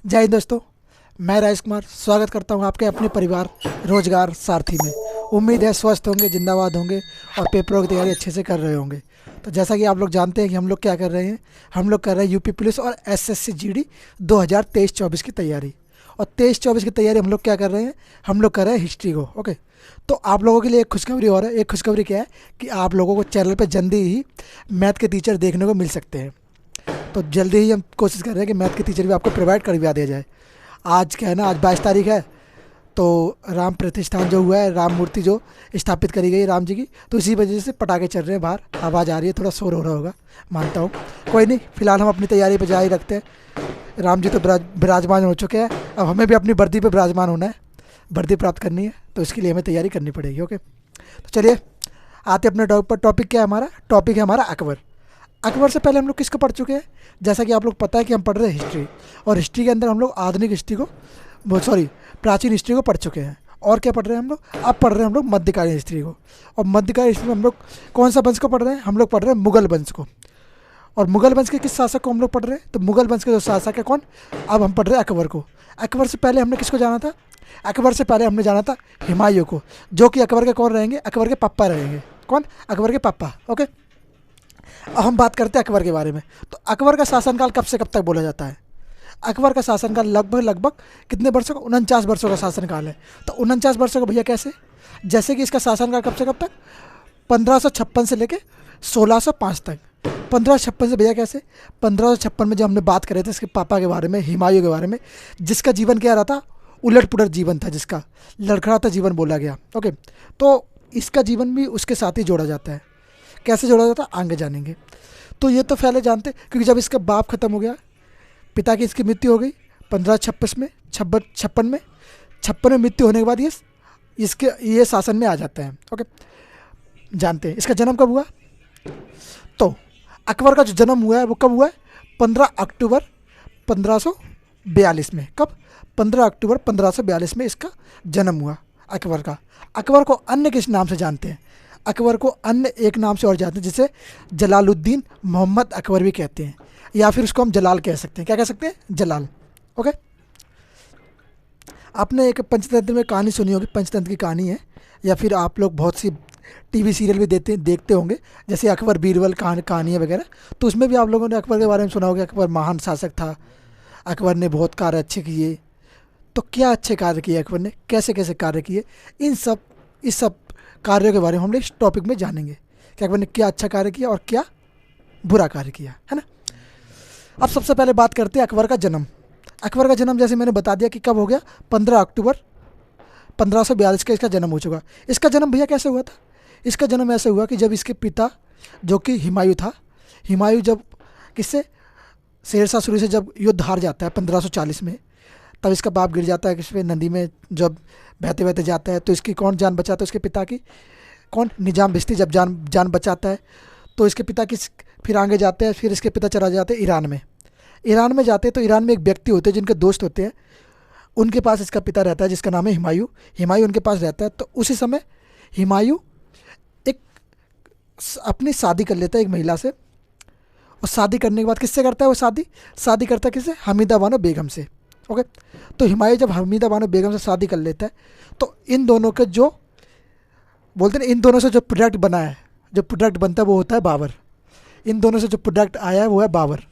जय हिंद दोस्तों। मैं राजेश कुमार स्वागत करता हूं आपके अपने परिवार रोजगार सारथी में। उम्मीद है स्वस्थ होंगे, जिंदाबाद होंगे और पेपरों की तैयारी अच्छे से कर रहे होंगे। तो जैसा कि आप लोग जानते हैं कि हम लोग क्या कर रहे हैं, हम लोग कर रहे हैं यूपी पुलिस और एसएससी जीडी 2023-24 की तैयारी। और 23-24 की तैयारी हम लोग क्या कर रहे हैं, हम लोग कर रहे हैं हिस्ट्री को। ओके, तो आप लोगों के लिए एक खुशखबरी और है। एक खुशखबरी क्या है कि आप लोगों को चैनल पर जल्दी ही मैथ के टीचर देखने को मिल सकते हैं। तो जल्दी ही हम कोशिश कर रहे हैं कि मैथ के टीचर भी आपको प्रोवाइड करवा दिया जाए। आज क्या है ना, आज 22 तारीख है, तो राम प्रतिष्ठान जो हुआ है, राम मूर्ति जो स्थापित करी गई राम जी की, तो इसी वजह से पटाखे चल रहे हैं बाहर, आवाज़ आ रही है, थोड़ा शोर हो रहा होगा, मानता हूँ। कोई नहीं, फिलहाल हम अपनी तैयारी पर जारी रखते हैं। राम जी तो विराजमान हो चुके हैं, अब हमें भी अपनी वर्दी पर विराजमान होना है, वर्दी प्राप्त करनी है, तो इसके लिए हमें तैयारी करनी पड़ेगी। ओके, तो चलिए आते अपने टॉपिक क्या है। हमारा टॉपिक है हमारा अकबर। अकबर से पहले हम लोग किसको पढ़ चुके हैं? जैसा कि आप लोग पता है कि हम पढ़ रहे हैं हिस्ट्री, और हिस्ट्री के अंदर हम लोग आधुनिक हिस्ट्री को, प्राचीन हिस्ट्री को पढ़ चुके हैं। और क्या पढ़ रहे हैं हम लोग? अब पढ़ रहे हैं हम लोग मध्यकालीन हिस्ट्री को। और मध्यकालीन हिस्ट्री में हम लोग कौन सा वंश को पढ़ रहे हैं? हम लोग पढ़ रहे हैं मुगल वंश को। और मुगल वंश के किस शासक को हम लोग पढ़ रहे हैं? तो मुगल वंश के जो शासक है कौन, अब हम पढ़ रहे हैं अकबर को। अकबर से पहले हमने किसको जाना था? अकबर से पहले हमने जाना था हुमायूं को, जो कि अकबर के कौन रहेंगे? अकबर के पापा रहेंगे। कौन? अकबर के पापा। ओके, अब हम बात करते हैं अकबर के बारे में। तो अकबर का शासनकाल कब से कब तक बोला जाता है? अकबर का शासनकाल लगभग कितने वर्षों का? 49 वर्षों का शासनकाल है। तो 49 वर्षों का भैया कैसे? जैसे कि इसका शासनकाल कब से कब तक? 1556 से लेके 1605 तक। 1556 से भैया कैसे? 1556 में जब हमने बात करे थे इसके पापा के बारे में, हुमायूं के बारे में, जिसका जीवन क्या रहा था? उलट पुलट जीवन था, जिसका लड़खड़ाता जीवन बोला गया। ओके, तो इसका जीवन भी उसके साथ ही जोड़ा जाता है। कैसे जोड़ा जाता है आगे जानेंगे। तो ये तो पहले जानते, क्योंकि जब इसका बाप खत्म हो गया, पिता की इसकी मृत्यु हो गई 1556 में, 56 में मृत्यु होने के बाद ये शासन में आ जाता है। ओके, जानते हैं इसका जन्म कब हुआ? तो अकबर का जो जन्म हुआ है वो कब हुआ है? 15 अक्टूबर 1542 में। कब? 15 अक्टूबर 1542 में इसका जन्म हुआ अकबर का। अकबर को अन्य किस नाम से जानते हैं? अकबर को अन्य एक नाम से और जानते हैं, जिसे जलालुद्दीन मोहम्मद अकबर भी कहते हैं, या फिर उसको हम जलाल कह सकते हैं। क्या कह सकते हैं? जलाल। ओके, आपने एक पंचतंत्र में कहानी सुनी होगी, पंचतंत्र की कहानी है, या फिर आप लोग बहुत सी टीवी सीरियल भी देखते होंगे, जैसे अकबर बीरबल कहानियाँ वगैरह। तो उसमें भी आप लोगों ने अकबर के बारे में सुना होगा। अकबर महान शासक था, अकबर ने बहुत कार्य अच्छे किए। तो क्या अच्छे कार्य किए अकबर ने, कैसे कैसे कार्य किए, इस सब कार्यों के बारे में हम लोग इस टॉपिक में जानेंगे कि अकबर ने क्या अच्छा कार्य किया और क्या बुरा कार्य किया, है ना। अब सबसे पहले बात करते हैं अकबर का जन्म। अकबर का जन्म जैसे मैंने बता दिया कि कब हो गया, 15 अक्टूबर 1542 का इसका जन्म हो चुका। इसका जन्म भैया कैसे हुआ था? इसका जन्म ऐसे हुआ कि जब इसके पिता, जो कि हुमायूं था, हुमायूं जब किससे, शेरशाह सूरी से जब युद्ध हार जाता है 1540 में, तब इसका बाप गिर जाता है किस पे, नदी में। जब बहते बहते जाता है तो इसकी कौन जान बचाता है? उसके पिता की। कौन? निजाम बिश्ती जब जान बचाता है, तो इसके पिता की फिर आगे जाते हैं। फिर इसके पिता चला जाते हैं ईरान में। ईरान में जाते हैं तो ईरान में एक व्यक्ति होते हैं जिनके दोस्त होते हैं, उनके पास इसका पिता रहता है, जिसका नाम है हुमायूं। हुमायूं उनके पास रहता है। तो उसी समय हुमायूं एक अपनी शादी कर लेता है एक महिला से। और शादी करने के बाद किससे करता है वो? शादी करता है किससे? हमीदा बानो बेगम से। ओके, तो हुमायूं जब हमीदा बानो बेगम से शादी कर लेता है, तो इन दोनों के जो बोलते हैं, इन दोनों से जो प्रोडक्ट बना है, जो प्रोडक्ट बनता है वो होता है बाबर। इन दोनों से जो प्रोडक्ट आया है वो है बाबर।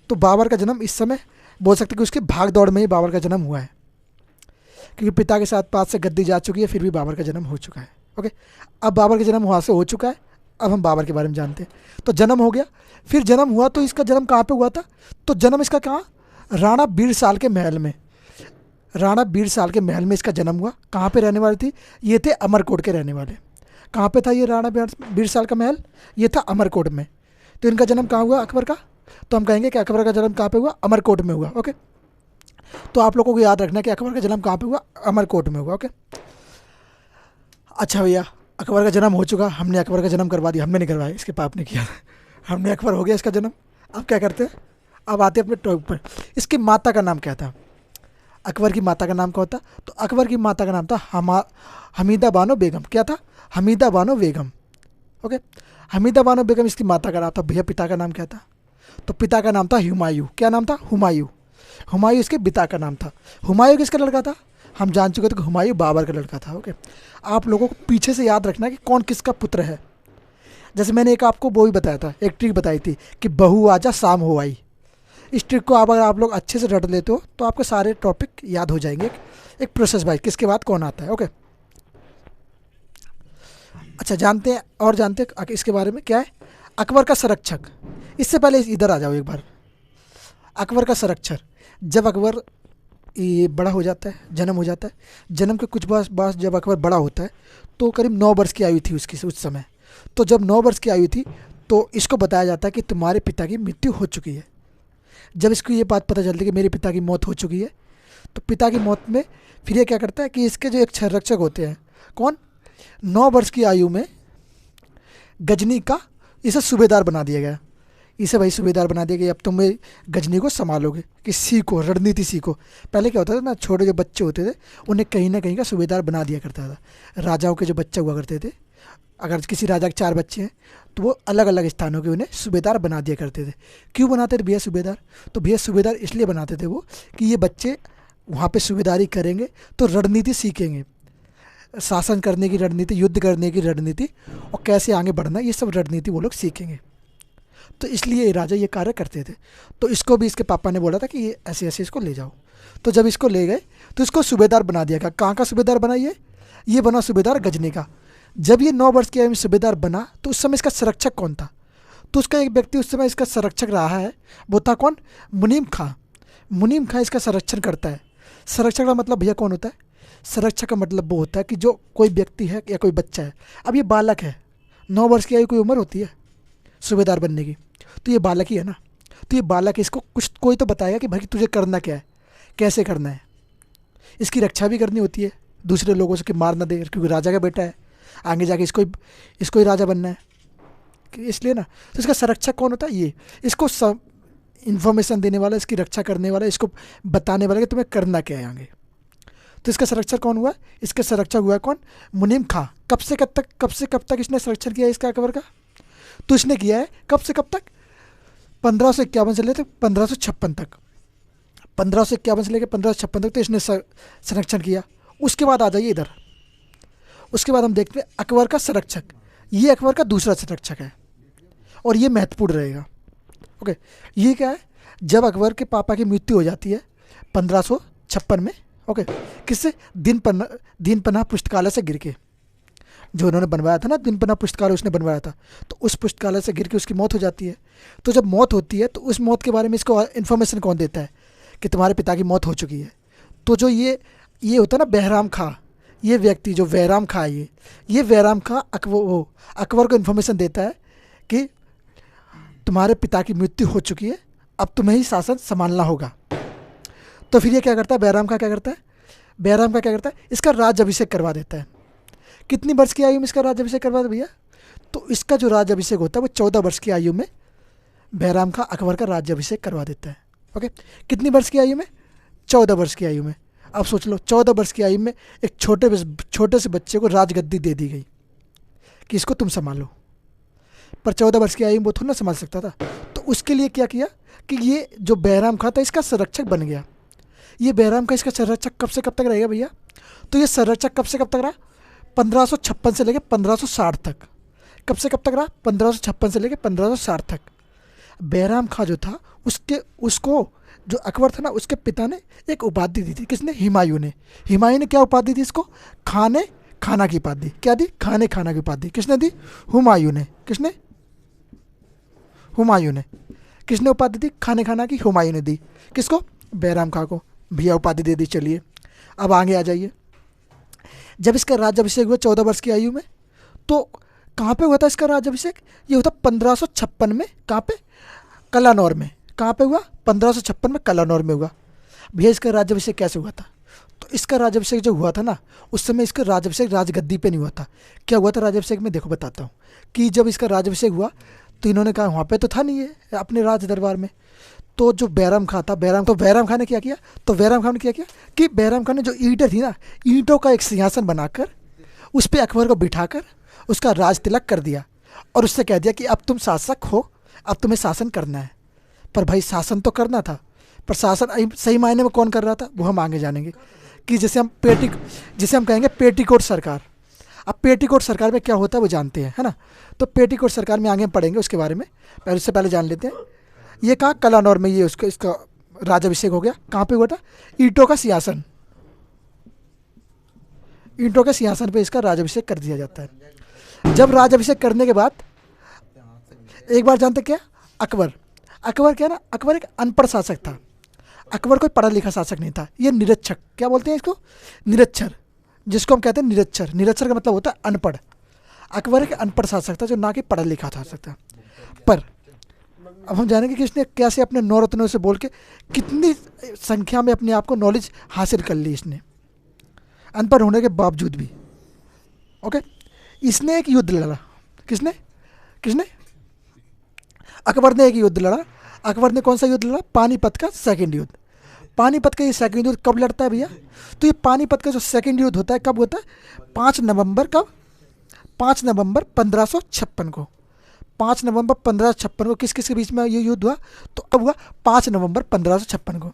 तो बाबर का जन्म इस समय बोल सकते हैं कि उसके भाग दौड़ में ही बाबर का जन्म हुआ है, क्योंकि पिता के साथ 5 से गद्दी जा चुकी है, फिर भी बाबर का जन्म हो चुका है। ओके, अब बाबर का जन्म वहाँ से हो चुका है। अब हम बाबर के बारे में जानते हैं। तो जन्म हो गया, फिर जन्म हुआ, तो इसका जन्म कहाँ पे हुआ था? तो जन्म इसका कहाँ? राणा बीरसाल के महल में। राणा बीरसाल के महल में इसका जन्म हुआ। कहाँ पे रहने वाले थी? ये थे अमरकोट के रहने वाले। कहाँ पे था ये राणा बीरसाल का महल? ये था अमरकोट में। तो इनका जन्म कहाँ हुआ अकबर का? तो हम कहेंगे कि अकबर का जन्म कहाँ पे हुआ? अमरकोट में हुआ। ओके, तो आप लोगों को याद रखना है कि अकबर का जन्म कहाँ पे हुआ? अमरकोट में हुआ। ओके, अच्छा भैया, अकबर का जन्म हो चुका, हमने अकबर का जन्म करवा दिया। हमने नहीं करवाया, इसके पाप ने किया। हमने अकबर हो गया इसका जन्म। अब क्या करते हैं? अब आते हैं अपने टॉपिक पर। इसकी माता का नाम क्या था? अकबर की माता का नाम क्या होता? तो अकबर की माता का नाम था हमीदा बानो बेगम। क्या था? हमीदा बानो बेगम। ओके, हमीदा बानो बेगम इसकी माता का नाम था। भैया पिता का नाम क्या था? तो पिता का नाम था हुमायूं। क्या नाम था? हुमायूं। हुमायूं इसके पिता का नाम था। हुमायूं किसका लड़का था? हम जान चुके थे कि हुमायूं बाबर का लड़का था। ओके, आप लोगों को पीछे से याद रखना कि कौन किसका पुत्र है। जैसे मैंने एक आपको वो भी बताया था, एक ट्रिक बताई थी कि बहू आजा शाम हो आई। इस ट्रिक को अगर आप लोग अच्छे से रट लेते हो तो आपके सारे टॉपिक याद हो जाएंगे, एक प्रोसेस वाइज किसके बाद कौन आता है। ओके, अच्छा जानते हैं और जानते हैं इसके बारे में क्या है, अकबर का संरक्षक। इससे पहले इधर आ जाओ एक बार। अकबर का संरक्षक, जब अकबर ये बड़ा हो जाता है, जन्म हो जाता है, जन्म के कुछ बाद जब अकबर बड़ा होता है तो करीब 9 वर्ष की आयु थी उसकी उस समय। तो जब 9 वर्ष की आयु थी तो इसको बताया जाता है कि तुम्हारे पिता की मृत्यु हो चुकी है। जब इसको ये बात पता चलती है कि मेरे पिता की मौत हो चुकी है, तो पिता की मौत में फिर ये क्या करता है कि इसके जो एक संरक्षक होते हैं, कौन, 9 वर्ष की आयु में गजनी का इसे सूबेदार बना दिया गया। इसे भाई सूबेदार बना दिया गया, अब तुम गजनी को संभालोगे, कि सीखो, रणनीति सीखो। पहले क्या होता था ना, छोटे जो बच्चे होते थे उन्हें कहीं ना कहीं का सूबेदार बना दिया करता था। राजाओं के जो बच्चे हुआ करते थे, अगर किसी राजा के 4 बच्चे हैं तो वो अलग अलग स्थानों के उन्हें सूबेदार बना दिया करते थे। क्यों बनाते थे भैया सूबेदार? तो भैया सूबेदार इसलिए बनाते थे वो कि ये बच्चे वहाँ पे सूबेदारी करेंगे तो रणनीति सीखेंगे, शासन करने की रणनीति, युद्ध करने की रणनीति, और कैसे आगे बढ़ना, ये सब रणनीति वो लोग सीखेंगे। तो इसलिए राजा ये कार्य करते थे। तो इसको भी इसके पापा ने बोला था कि ये ऐसे ऐसे इसको ले जाओ। तो जब इसको ले गए तो इसको सूबेदार बना दिया गया। कहाँ का सूबेदार बना ये बना सूबेदार गजनी का। जब ये 9 वर्ष की आयु में सूबेदार बना तो उस समय इसका संरक्षक कौन था? तो उसका एक व्यक्ति उस समय इसका संरक्षक रहा है, वो था कौन? मुनीम खां। मुनीम खां इसका संरक्षण करता है। संरक्षक का मतलब भैया कौन होता है? संरक्षक का मतलब वो होता है कि जो कोई व्यक्ति है या कोई बच्चा है, अब ये बालक है, 9 वर्ष की आयु कोई उम्र होती है सूबेदार बनने की, तो ये बालक ही है ना। तो ये बालक, इसको कुछ कोई तो बताएगा कि भाई तुझे करना क्या है, कैसे करना है। इसकी रक्षा भी करनी होती है दूसरे लोगों से कि मार ना दे, क्योंकि राजा का बेटा है, आगे जाके इसको ही राजा बनना है, इसलिए ना। तो इसका संरक्षक कौन होता है? ये इसको इन्फॉर्मेशन देने वाला, इसकी रक्षा करने वाला, इसको बताने वाला कि तुम्हें करना क्या है आगे। तो इसका संरक्षक कौन हुआ? इसका संरक्षक हुआ कौन? मुनीम खां। कब से कब तक इसने संरक्षण किया इसका अकबर का? तो इसने किया है कब से कब तक? 1551 से लेकर 1556 तक। 1551 से लेकर 1556 तक तो इसने संरक्षण किया। उसके बाद आ जाइए इधर। उसके बाद हम देखते हैं अकबर का संरक्षक। ये अकबर का दूसरा संरक्षक है और ये महत्वपूर्ण रहेगा। ओके, ये क्या है? जब अकबर के पापा की मृत्यु हो जाती है 1556 में, ओके, किससे? दीन पनाह पुस्तकालय से गिर के, जो उन्होंने बनवाया था ना, दीन पनाह पुस्तकालय उसने बनवाया था, तो उस पुस्तकालय से गिर के उसकी मौत हो जाती है। तो जब मौत होती है तो उस मौत के बारे में इसको इन्फॉर्मेशन कौन देता है कि तुम्हारे पिता की मौत हो चुकी है? तो जो ये होता है ना बहराम खां, ये व्यक्ति जो बैराम खां है, ये बैराम खां अकबर को इन्फॉर्मेशन देता है कि तुम्हारे पिता की मृत्यु हो चुकी है, अब तुम्हें ही शासन संभालना होगा। तो फिर ये क्या करता है? बैराम खां क्या करता है? बैराम खां क्या करता है? इसका राज्याभिषेक करवा देता है। कितनी वर्ष की आयु में इसका राज्याभिषेक करवा दे भैया? तो इसका जो राज्याभिषेक होता है वो 14 वर्ष की आयु में बैराम खां अकबर का राज्याभिषेक करवा देता है। ओके, कितनी वर्ष की आयु में? 14 वर्ष की आयु में। अब सोच लो, 14 वर्ष की आयु में एक छोटे से बच्चे को राजगद्दी दे दी गई कि इसको तुम संभालो, पर 14 वर्ष की आयु में वो थोड़ा ना संभाल सकता था। तो उसके लिए क्या किया कि ये जो बैराम खां था इसका संरक्षक बन गया। ये बैराम खां इसका संरक्षक कब से कब तक रहेगा भैया? तो ये संरक्षक कब से कब तक रहा? 1556 से लेकर 1560 तक। कब से कब तक रहा? 1556 से लेकर 1560 तक। बैराम खां जो था उसको जो अकबर था ना, उसके पिता ने एक उपाधि दी थी। किसने? हुमायूं ने। हुमायूं ने क्या उपाधि दी इसको? खाने खाना की उपाधि। क्या दी? खाने खाना की उपाधि। किसने दी? हुमायूं ने। किसने? हुमायूं ने। किसने उपाधि दी? खाने खाना की हुमायूं ने दी। किसको? बैराम खां को। भैया उपाधि दे दी। चलिए अब आगे आ जाइए। जब इसका राज्याभिषेक हुआ 14 वर्ष की आयु में, तो कहाँ पे हुआ था इसका राज्याभिषेक? ये हुआ था 1556 में। कहाँ पे? कलानौर में। कहाँ पे हुआ? 1556 में कलानौर में हुआ। भैया इसका राज्याभिषेक कैसे हुआ था? तो इसका राज्याभिषेक जो हुआ था ना, उस समय इसका राज्याभिषेक राजगद्दी पे नहीं हुआ था। क्या हुआ था राज्याभिषेक में? देखो बताता हूँ। कि जब इसका राज्याभिषेक हुआ तो इन्होंने कहा वहाँ पे तो था नहीं है अपने राज दरबार में। तो जो बैराम खां था, बैराम खां ने क्या किया? तो बैराम खां ने क्या किया कि बैराम खां ने जो ईंटें थी ना, ईंटों का एक सिंहासन बनाकर उस पर अकबर को बिठाकर उसका राज तिलक कर दिया और उससे कह दिया कि अब तुम शासक हो, अब तुम्हें शासन करना है। पर भाई शासन तो करना था, प्रशासन सही मायने में कौन कर रहा था वो हम आगे जानेंगे, कि जिसे हम कहेंगे पेटीकोट सरकार। अब पेटीकोट सरकार में क्या होता है वो जानते हैं, है ना। तो पेटीकोट सरकार में आगे हम पढ़ेंगे उसके बारे में, पहले उससे पहले जान लेते हैं। ये कहाँ, कलानौर में ये इसका राज्याभिषेक हो गया। कहाँ पे हुआ था? ईंटों का सिंहासन, ईंटों के सिंहासन पे इसका राज्याभिषेक कर दिया जाता है। जब राज्याभिषेक करने के बाद एक बार जानते क्या, अकबर क्या ना, अकबर एक अनपढ़ शासक था। अकबर कोई पढ़ा लिखा शासक नहीं था, ये निरक्षर, क्या बोलते हैं इसको, निरक्षर, जिसको हम कहते हैं निरक्षर। निरक्षर का मतलब होता है अनपढ़। अकबर एक अनपढ़ शासक था, जो ना कि पढ़ा लिखा शासक था। पर अब हम जानेंगे कि इसने कैसे अपने 9 रत्नों से बोल के कितनी संख्या में अपने आप को नॉलेज हासिल कर ली इसने, अनपढ़ होने के बावजूद भी। ओके, इसने एक युद्ध लड़ा। किसने किसने अकबर ने एक युद्ध लड़ा। अकबर ने कौन सा युद्ध लड़ा? पानीपत का सेकंड युद्ध। पानीपत का ये सेकंड युद्ध कब लड़ता है भैया? तो ये पानीपत का जो सेकंड युद्ध होता है कब होता है? 5 नवंबर। कब? 5 नवंबर 1556 को। 5 नवंबर 1556 को किस किस के बीच में ये युद्ध हुआ? तो अब हुआ 5 नवंबर 1556 को।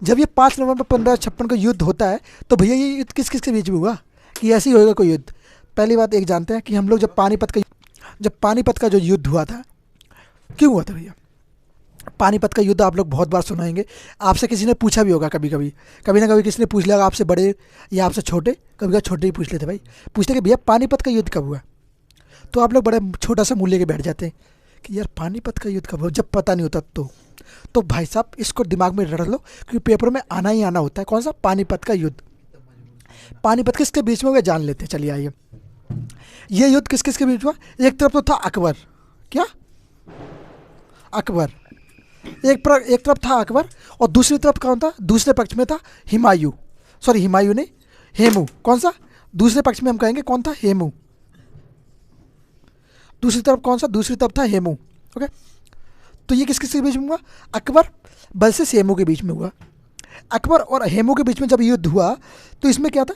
जब ये 5 नवंबर 1556 को युद्ध होता है तो भैया ये युद्ध किस किस के बीच में हुआ कि ऐसे ही होएगा कोई युद्ध? पहली बात एक जानते हैं कि हम लोग जब पानीपत का जो युद्ध हुआ था, क्यों हुआ था भैया? पानीपत का युद्ध आप लोग बहुत बार सुनाएंगे, आपसे किसी ने पूछा भी होगा, कभी ना कभी किसी ने पूछ लिया, आपसे बड़े या आपसे छोटे, कभी कभी छोटे ही पूछ लेते भाई, पूछते कि भैया पानीपत का युद्ध कब हुआ? तो आप लोग बड़े छोटा सा मूल्य के बैठ जाते हैं कि यार पानीपत का युद्ध कब हुआ, जब पता नहीं होता तो भाई साहब इसको दिमाग में रख लो, क्योंकि पेपर में आना ही आना होता है। कौन सा? पानीपत का युद्ध। पानीपत किसके बीच में हुआ जान लेते हैं, चलिए आइए। ये युद्ध किस किस के बीच हुआ? एक तरफ तो था अकबर, क्या अकबर, एक तरफ था अकबर, और दूसरी तरफ कौन था? दूसरे पक्ष में था हिमायू नहीं, हेमू। कौन सा? दूसरे पक्ष में हम कहेंगे कौन था? हेमू। दूसरी तरफ कौन सा? दूसरी तरफ था हेमू। ओके, तो ये किस किस के बीच में हुआ? अकबर वर्सेस हेमू के बीच में हुआ। अकबर और हेमू के बीच में जब युद्ध हुआ तो इसमें क्या था?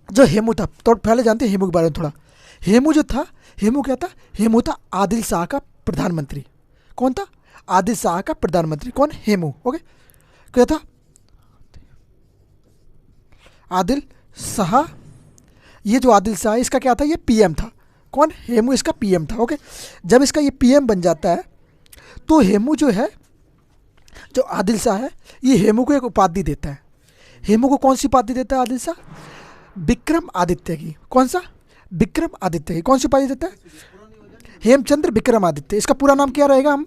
जो हेमू था, तो पहले जानते हैं हेमू के बारे में थोड़ा। हेमू जो था, हेमू क्या था? हेमू था आदिल शाह का प्रधानमंत्री। कौन था? आदिल शाह का प्रधानमंत्री। कौन? हेमू। ओके, क्या था? आदिल शाह। ये जो आदिल शाह इसका क्या था? ये पीएम था। कौन? हेमू इसका पीएम था। ओके, जब इसका ये पीएम बन जाता है तो हेमू जो है, जो आदिल शाह है, ये हेमू को एक उपाधि देता है। हेमू को कौन सी उपाधि देता है आदिल शाह? विक्रम आदित्य की। कौन सा? विक्रम आदित्य की। कौन सी उपाधि देता है? हेमचंद्र विक्रम आदित्य। इसका पूरा नाम क्या रहेगा? हम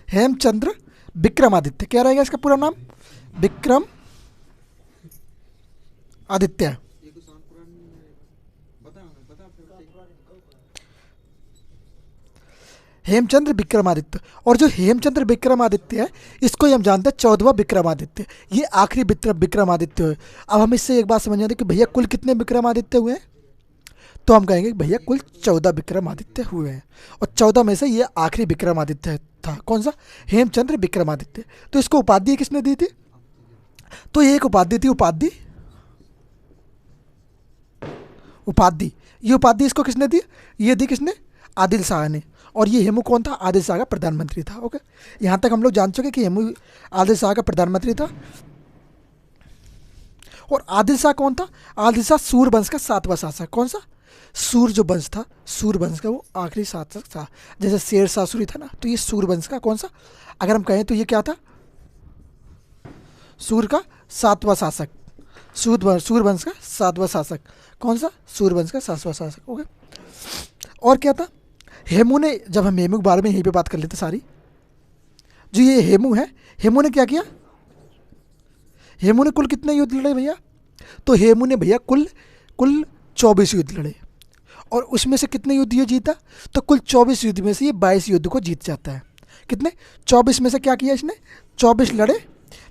हेमचंद्र विक्रमादित्य। क्या रहेगा इसका पूरा नाम? विक्रम आदित्य। हेमचंद्र विक्रमादित्य। और जो हेमचंद्र विक्रमादित्य है, इसको हम जानते हैं 14वां विक्रमादित्य। ये आखिरी विक्रमादित्य है। अब हम इससे एक बात समझ जाते हैं कि भैया कुल कितने विक्रमादित्य हुए हैं? तो हम कहेंगे कि भैया कुल 14 विक्रमादित्य हुए हैं, और 14 में से ये आखिरी विक्रमादित्य था। कौन सा? हेमचंद्र विक्रमादित्य। तो इसको उपाधि किसने दी थी? तो ये एक उपाधि थी। उपाधि ये उपाधि इसको किसने दी? ये दी किसने? आदिल शाह ने। और ये हेमू कौन था? आदिल शाह का प्रधानमंत्री था। ओके, यहाँ तक हम लोग जान चुके कि हेमू आदिल शाह का प्रधानमंत्री था। और आदिल शाह कौन था? आदिल शाह सूरवंश का 7वां शासक। कौन सा? सूर जो वंश था, सूरवंश का वो आखिरी शासक था। जैसे शेर शाह सूरी था ना, तो ये सूरवंश का कौन सा, अगर हम कहें तो ये क्या था? सूर का 7वां शासक। सूरवंश का 7वां शासक। कौन सा? सूरवंश का 7वां शासक। ओके, और क्या था? हेमू ने, जब हम हेमू के बारे में यहीं पे बात कर लेते सारी, जो ये हेमू है, हेमू ने क्या किया? हेमू ने कुल कितने युद्ध लड़े भैया? तो हेमू ने भैया कुल 24 युद्ध लड़े, और उसमें से कितने युद्ध ये जीता? तो कुल 24 युद्ध में से ये 22 युद्ध को जीत जाता है। कितने? 24 में से क्या किया इसने? 24 लड़े,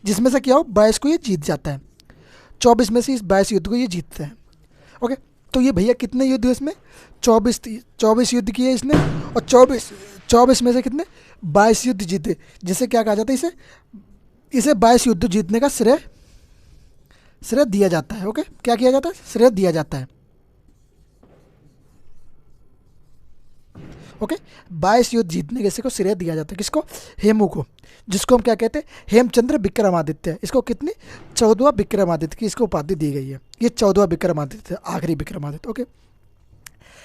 जिसमें से क्या हो? 22 को ये जीत जाता है। 24 में से इस 22 युद्ध को ये जीतता है। ओके, तो ये भैया कितने युद्ध हुए इसमें? 24 युद्ध किए इसने, और 24 में से कितने? 22 युद्ध जीते, जिसे क्या कहा जाता है? इसे 22 युद्ध जीतने का श्रेय दिया जाता है। ओके, क्या किया जाता है? श्रेय दिया जाता है। ओके, 22 युद्ध जीतने के को श्रेय दिया जाता है किसको? हेमू को, जिसको हम क्या कहते हैं? हेमचंद्र विक्रमादित्य। इसको कितनी? 14वां विक्रमादित्य की इसको उपाधि दी गई है। ये 14वां विक्रमादित्य, आखिरी विक्रमादित्य। ओके,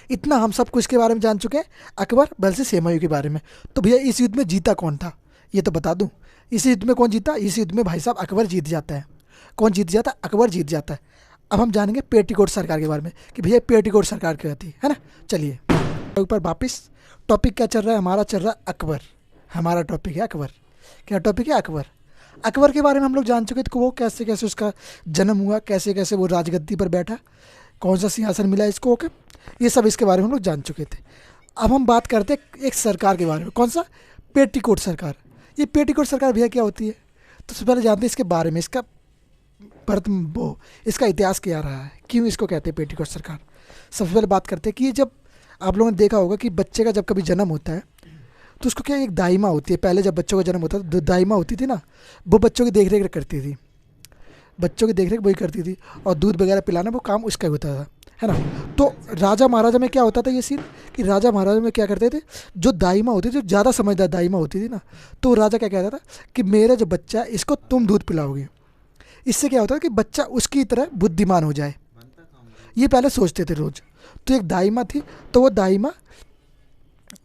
इतना हम सब कुछ के बारे में जान चुके हैं, अकबर वर्सेस हुमायूं के बारे में। तो भैया इस युद्ध में जीता कौन था ये तो बता दूं। इस युद्ध में कौन जीता? इस युद्ध में भाई साहब अकबर जीत जाता है। कौन जीत जाता है? अकबर जीत जाता है। अब हम जानेंगे पेटीकोट सरकार के बारे में कि भैया पेटीकोट सरकार क्या थी, है ना। चलिए ऊपर वापिस, टॉपिक क्या चल रहा है हमारा? चल रहा है अकबर। हमारा टॉपिक है अकबर। क्या टॉपिक है? अकबर। अकबर के बारे में हम लोग जान चुके थे कि वो कैसे कैसे उसका जन्म हुआ, कैसे कैसे वो राजगद्दी पर बैठा, कौन सा सिंहासन मिला इसको। ओके, ये सब इसके बारे में हम लोग जान चुके थे। अब हम बात करते हैं एक सरकार के बारे में। कौन सा? पेटीकोट सरकार। ये पेटीकोट सरकार भैया क्या होती है? तो सबसे पहले जानते हैं इसके बारे में, इसका इसका इतिहास क्या रहा है, क्यों इसको कहते हैं पेटीकोट सरकार। सबसे पहले बात करते हैं कि जब आप लोगों ने देखा होगा कि बच्चे का जब कभी जन्म होता है तो उसको क्या एक दाइमा होती है। पहले जब बच्चों का जन्म होता था तो दाइमा होती थी ना, वो बच्चों की देख रेख करती थी, बच्चों की देख रेख वही करती थी, और दूध वगैरह पिलाना वो काम उसका होता था, है ना। तो राजा महाराजा में क्या होता था ये सीन कि राजा महाराजा में क्या करते थे, जो दाइमा होती थी, जो ज़्यादा समझदार दाइमा होती थी ना, तो राजा क्या कहता था कि मेरा जो बच्चा है इसको तुम दूध पिलाओगे। इससे क्या होता है कि बच्चा उसकी तरह बुद्धिमान हो जाए, ये पहले सोचते थे रोज़। तो एक दाइमा थी, तो वो दाइमा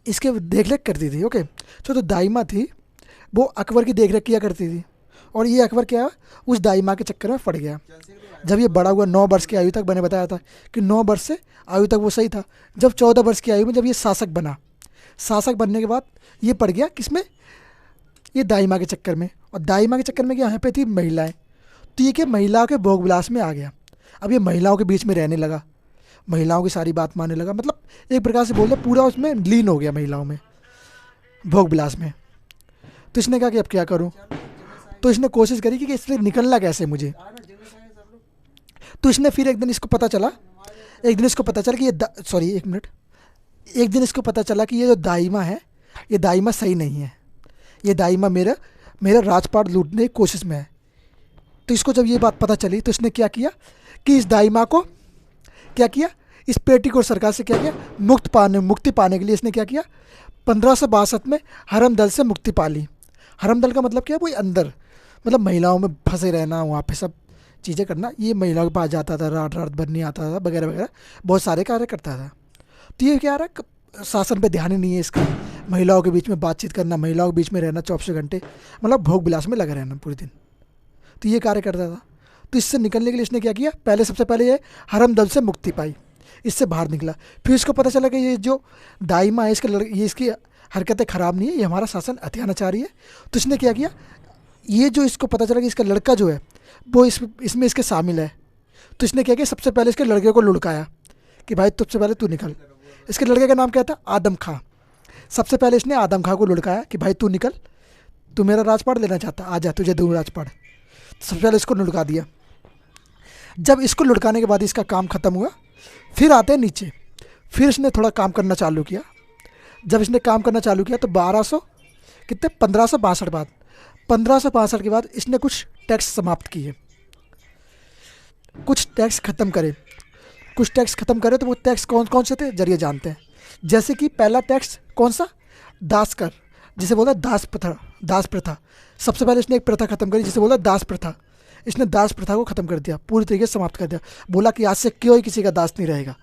इसके देख रेख करती थी। ओके, तो दाइमा थी वो अकबर की देख रेख किया करती थी, और ये अकबर क्या उस दाइमा के चक्कर में पड़ गया। जब ये बड़ा हुआ 9 वर्ष की आयु तक, मैंने बताया था कि 9 वर्ष से आयु तक वो सही था। जब 14 वर्ष की आयु में जब ये शासक बना, शासक बनने के बाद ये पड़ गया किसमें? ये दाइमा के चक्कर में। और दाइमा के चक्कर में यहाँ पे थी महिलाएं, तो ये क्या महिलाओं के भोग विलास में आ गया। अब ये महिलाओं के बीच में रहने लगा, महिलाओं की सारी बात मानने लगा, मतलब एक प्रकार से बोलते पूरा उसमें लीन हो गया महिलाओं में, भोग विलास में। तो इसने कहा कि अब क्या करूं, तो इसने कोशिश करी कि इससे निकलना कैसे मुझे। तो इसने फिर एक दिन इसको पता चला कि एक दिन इसको पता चला कि ये जो दाइमा है, ये दाइमा सही नहीं है, ये दाइमा मेरा राजपाट लूटने की कोशिश में है। तो इसको जब ये बात पता चली तो इसने क्या किया कि इस दाइमा को क्या किया, इस पेटीकोट सरकार से क्या किया, मुक्ति पाने के लिए इसने क्या किया, 1562 में हरमदल से मुक्ति पा ली। हरमदल का मतलब क्या है? वही अंदर, मतलब महिलाओं में फंसे रहना, वहाँ पे सब चीज़ें करना। ये महिलाओं के पास जाता था, रात रात भर नहीं आता था, वगैरह वगैरह बहुत सारे कार्य करता था। तो ये क्या रहा, शासन पे ध्यान ही नहीं है इसका, महिलाओं के बीच में बातचीत करना, महिलाओं के बीच में रहना 24 घंटे, मतलब भोग विलास में लगा रहना पूरे दिन। तो ये कार्य करता था। तो इससे निकलने के लिए इसने क्या किया, सबसे पहले ये हरमदल से मुक्ति पाई, इससे बाहर निकला। फिर इसको पता चला कि ये जो दाइमा है ये इसकी हरकतें ख़राब नहीं है, ये हमारा शासन अत्याचारी है। तो इसने क्या किया, ये जो इसको पता चला कि इसका लड़का जो है वो इसमें इसके शामिल है, तो इसने क्या किया, सबसे पहले इसके लड़के को लुढ़काया कि भाई सबसे पहले तू निकल। इसके लड़के का नाम क्या था? आदम खां। सबसे पहले इसने आदम खां को लुढ़काया कि भाई तू निकल, तू मेरा राजपाट लेना चाहता, आ जा, तुझे दूँ राजपाट। सबसे पहले इसको लुढ़का दिया। जब इसको लुढ़काने के बाद इसका काम ख़त्म हुआ, फिर आते हैं नीचे, फिर इसने थोड़ा काम करना चालू किया। जब इसने काम करना चालू किया तो 1562 के बाद इसने कुछ टैक्स समाप्त किए, कुछ टैक्स ख़त्म करे। तो वो टैक्स कौन कौन से थे जरिए जानते हैं। जैसे कि पहला टैक्स कौन सा? दास कर, जिसे बोला दास प्रथा। सबसे पहले इसने एक प्रथा खत्म करी जिसे बोला दास प्रथा। इसने दास प्रथा को ख़त्म कर दिया, पूरी तरीके से समाप्त कर दिया। बोला कि आज से क्यों ही किसी का दास नहीं रहेगा।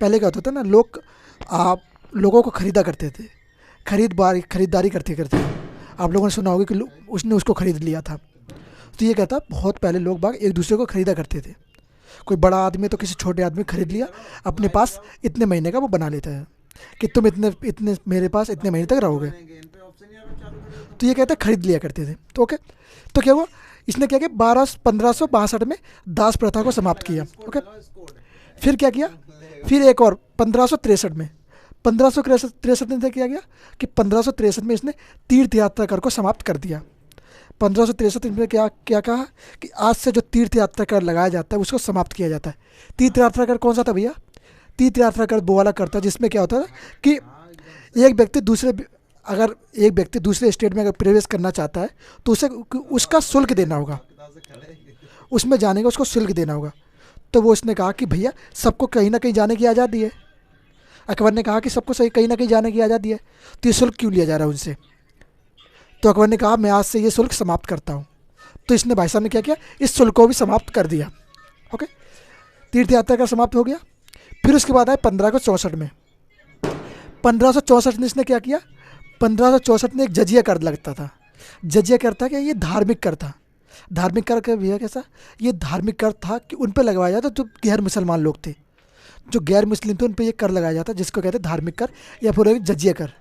पहले क्या होता था ना, लोगों को खरीदा करते थे, खरीदारी करते आप लोगों ने सुना होगा कि उसने उसको खरीद लिया था। तो ये कहता, बहुत पहले लोग बाग एक दूसरे को खरीदा करते थे। कोई बड़ा आदमी तो किसी छोटे आदमी खरीद लिया, अपने पास इतने महीने का वो बना लेता है कि तुम इतने मेरे पास इतने महीने तक रहोगे। तो ये कहते खरीद लिया करते थे। तो ओके, तो क्या हुआ, इसने क्या किया, 1562 में दास प्रथा को समाप्त किया। ओके, फिर क्या किया, फिर एक और 1563 में 1563 में क्या किया कि 1563 में इसने तीर्थ यात्रा कर को समाप्त कर दिया। 1563 में क्या कहा कि आज से जो तीर्थ यात्रा कर लगाया जाता है उसको समाप्त किया जाता है। तीर्थ यात्रा कर कौन सा था भैया? तीर्थ यात्रा कर वो वाला करता जिसमें क्या होता था कि एक व्यक्ति दूसरे स्टेट में अगर प्रवेश करना चाहता है तो उसे उसका शुल्क देना होगा, उसमें जाने का उसको शुल्क देना होगा। तो वो उसने कहा कि भैया सबको कहीं ना कहीं जाने की आज़ादी है, अकबर ने कहा कि सबको सही कहीं ना कहीं जाने की आज़ादी है, तो ये शुल्क क्यों लिया जा रहा है उनसे। तो अकबर ने कहा मैं आज से ये शुल्क समाप्त करता हूँ। तो इसने भाई साहब ने क्या किया, इस शुल्क को भी समाप्त कर दिया। ओके, तीर्थ यात्रा का समाप्त हो गया। फिर उसके बाद आए 1564 में। 1564 में इसने क्या किया, 1564 में एक जजिया कर लगता था। जजिया कर था कि ये धार्मिक कर था। धार्मिक कर का भैया कैसा, ये धार्मिक कर था कि उन पर लगवाया जाता जो गैर मुसलमान लोग थे, जो गैर मुस्लिम थे, उन पर ये कर लगाया जाता जिसको कहते हैं धार्मिक कर या पूरे जजिया कर।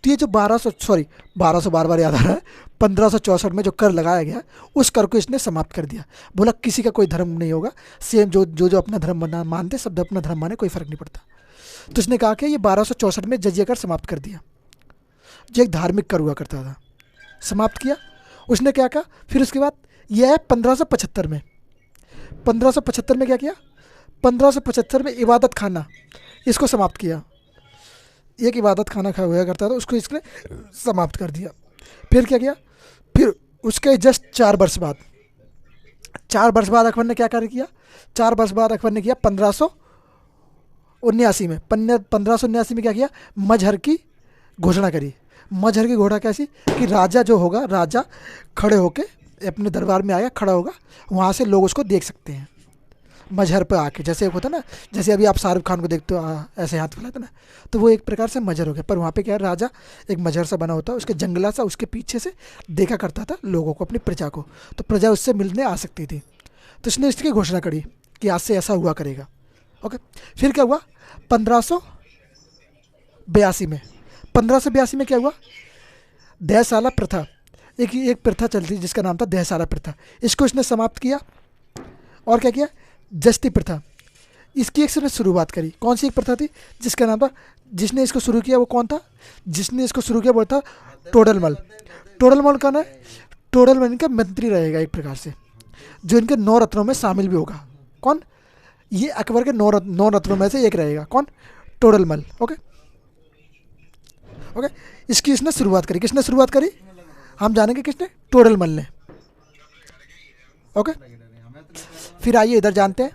तो ये जो 1200 बार बार याद आ रहा है, 1564 में जो कर लगाया गया उस कर को इसने समाप्त कर दिया। बोला किसी का कोई धर्म नहीं होगा, सेम जो जो जो अपना धर्म मानते सब अपना धर्म माने, कोई फ़र्क नहीं पड़ता। तो इसने कहा कि ये 1264 में जजिया कर समाप्त कर दिया, जो एक धार्मिक कर हुआ करता था, समाप्त किया। उसने क्या कहा फिर उसके बाद यह है 1575 में। 1575 में क्या किया, 1575 में इबादत खाना इसको समाप्त किया। एक इबादत खाना खा हुआ करता था, उसको इसने समाप्त कर दिया। फिर क्या किया, फिर उसके जस्ट 4 वर्ष बाद, 4 वर्ष बाद अकबर ने क्या कार्य किया, 4 वर्ष बाद अकबर ने किया 1579 में। 1579 में क्या किया, मजहर की घोषणा करी। मजहर की घोषणा कैसी कि राजा जो होगा, राजा खड़े होके अपने दरबार में आया, खड़ा होगा, वहाँ से लोग उसको देख सकते हैं मजहर पे आके। जैसे होता ना, जैसे अभी आप शाहरुख खान को देखते हो ऐसे हाथ फैलाते ना, तो वो एक प्रकार से मजहर हो गया। पर वहाँ पे क्या है, राजा एक मजहर सा बना होता है, उसके जंगला सा उसके पीछे से देखा करता था लोगों को, अपनी प्रजा को, तो प्रजा उससे मिलने आ सकती थी। तो उसने इसकी घोषणा करी कि आज से ऐसा हुआ करेगा। ओके, फिर क्या हुआ 1582 में। 1582 में क्या हुआ, दहसाला प्रथा, एक प्रथा चलती जिसका नाम था दहसाला प्रथा, इसको इसने समाप्त किया। और क्या किया, जस्ती प्रथा, इसकी एक इसने शुरुआत करी। कौन सी एक प्रथा थी जिसका नाम था, जिसने इसको शुरू किया वो कौन था, जिसने इसको शुरू किया वो था टोडरमल। टोडरमल कौन है, टोडरमल इनका मंत्री रहेगा एक प्रकार से, जो इनके 9 रत्नों में शामिल भी होगा। कौन, ये अकबर के 9 रत्नों में से एक रहेगा। कौन, टोडरमल। ओके ओके, इसकी इसने शुरुआत करी। किसने शुरुआत करी, हम जानेंगे किसने, टोडरमल ने। ओके, फिर आइए इधर जानते हैं,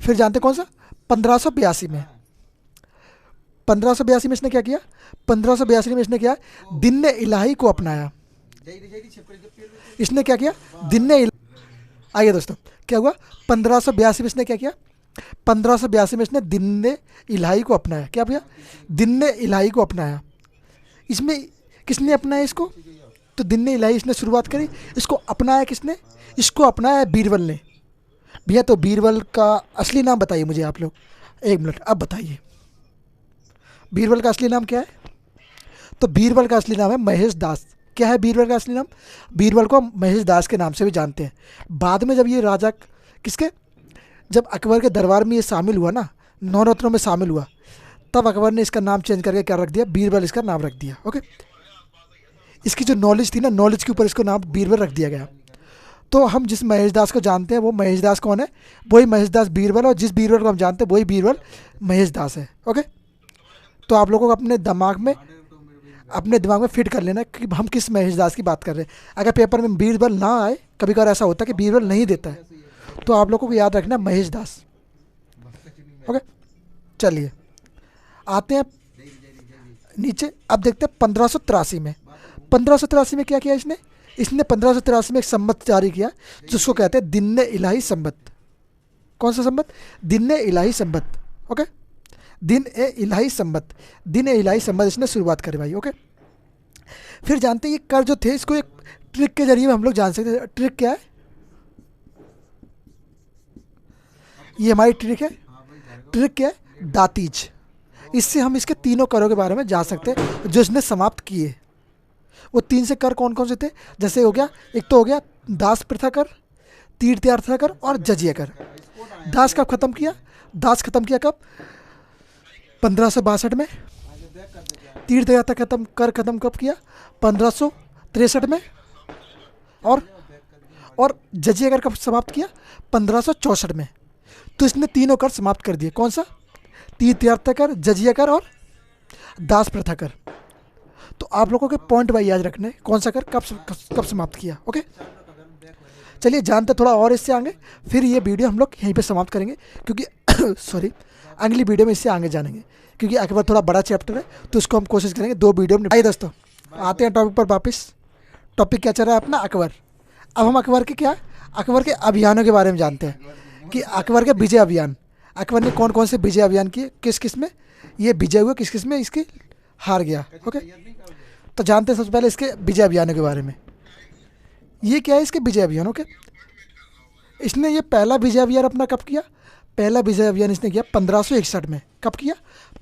फिर जानते कौन सा, 1582 में। 1582 में इसने क्या किया, 1582 में इसने क्या, दिन इलाही को अपनाया। इसने क्या किया, आइए दोस्तों क्या हुआ, 1582 में इसने क्या किया, 1582 में इसने दिन इलाही को अपनाया। क्या भैया, दिन इलाही को अपनाया। इसमें किसने अपनाया इसको, तो दिन इलाही इसने शुरुआत करी। इसको अपनाया किसने, इसको अपनाया बीरबल ने। भैया तो बीरबल का असली नाम बताइए मुझे आप लोग, 1 मिनट अब बताइए, बीरबल का असली नाम क्या है। तो बीरबल का असली नाम है महेश दास। क्या है बीरबल का असली नाम, बीरबल को महेश दास के नाम से भी जानते हैं। बाद में जब ये राजा किसके, जब अकबर के दरबार में ये शामिल हुआ ना, 9 रत्नों में शामिल हुआ, तब अकबर ने इसका नाम चेंज करके क्या रख दिया, बीरबल इसका नाम रख दिया। ओके, इसकी जो नॉलेज थी ना, नॉलेज के ऊपर इसको नाम बीरबल रख दिया गया। तो हम जिस महेश दास को जानते हैं वो महेश दास कौन है, वही महेश दास बीरबल, और जिस बीरबल को हम जानते हैं वही बीरबल महेश दास है। ओके, तो आप लोगों को अपने दिमाग में फिट कर लेना कि हम किस महेश दास की बात कर रहे हैं। अगर पेपर में बीरबल ना आए, कभी कभार ऐसा होता है कि बीरबल नहीं देता है, तो आप लोगों को याद रखना महेश दास। ओके, चलिए आते हैं नीचे। अब देखते हैं 1583 में। 1583 में क्या किया इसने, 1583 में एक संबत जारी किया जिसको कहते हैं दिन इलाही संबत। कौन सा संबत, दिन इलाही संबत। ओके, दिन इलाही संबत, दिन इलाही संबत इसने शुरुआत करी भाई। ओके, फिर जानते हैं ये कर जो थे, इसको एक ट्रिक के जरिए हम लोग जान सकते हैं। ट्रिक क्या है, ये हमारी ट्रिक है। ट्रिक क्या है, दातीज। इससे हम इसके तीनों करों के बारे में जान सकते हैं जो इसने समाप्त किए। वो 3 से कर कौन कौन से थे, जैसे हो गया, एक तो हो गया दास प्रथा कर, तीर्थ यात्रा कर और जजिया कर। दास कब खत्म किया, दास खत्म किया कब, 1562 में। तीर्थ यात्रा खत्म कब किया, 1563 में। और जजिया कर कब समाप्त किया, 1564 में। तो इसने तीनों कर समाप्त कर दिए। कौन सा, तीर्थ यात्रा कर, जजिया कर और दास प्रथा कर। तो आप लोगों के पॉइंट वाइज याद रखने, कौन सा कर कब समाप्त किया। ओके, चलिए जानते थोड़ा और इससे आगे, फिर ये वीडियो हम लोग यहीं पे समाप्त करेंगे, क्योंकि सॉरी अगली वीडियो में इससे आगे जानेंगे, क्योंकि अकबर थोड़ा बड़ा चैप्टर है, तो उसको हम कोशिश करेंगे 2 वीडियो में। आइए दोस्तों, आते हैं टॉपिक पर वापस। टॉपिक क्या चल रहा है अपना? अकबर। अब हम अकबर के अभियानों के बारे में जानते हैं कि अकबर के विजय अभियान, अकबर ने कौन कौन से विजय अभियान किए, किस किस में ये विजय हुआ, किस किस में इसके हार गया। ओके, तो जानते हैं सबसे पहले इसके विजय अभियानों के बारे में। ये क्या है इसके विजय अभियान? ओके, इसने ये पहला विजय अभियान अपना कब किया? पहला विजय अभियान इसने किया 1561 में। कब किया?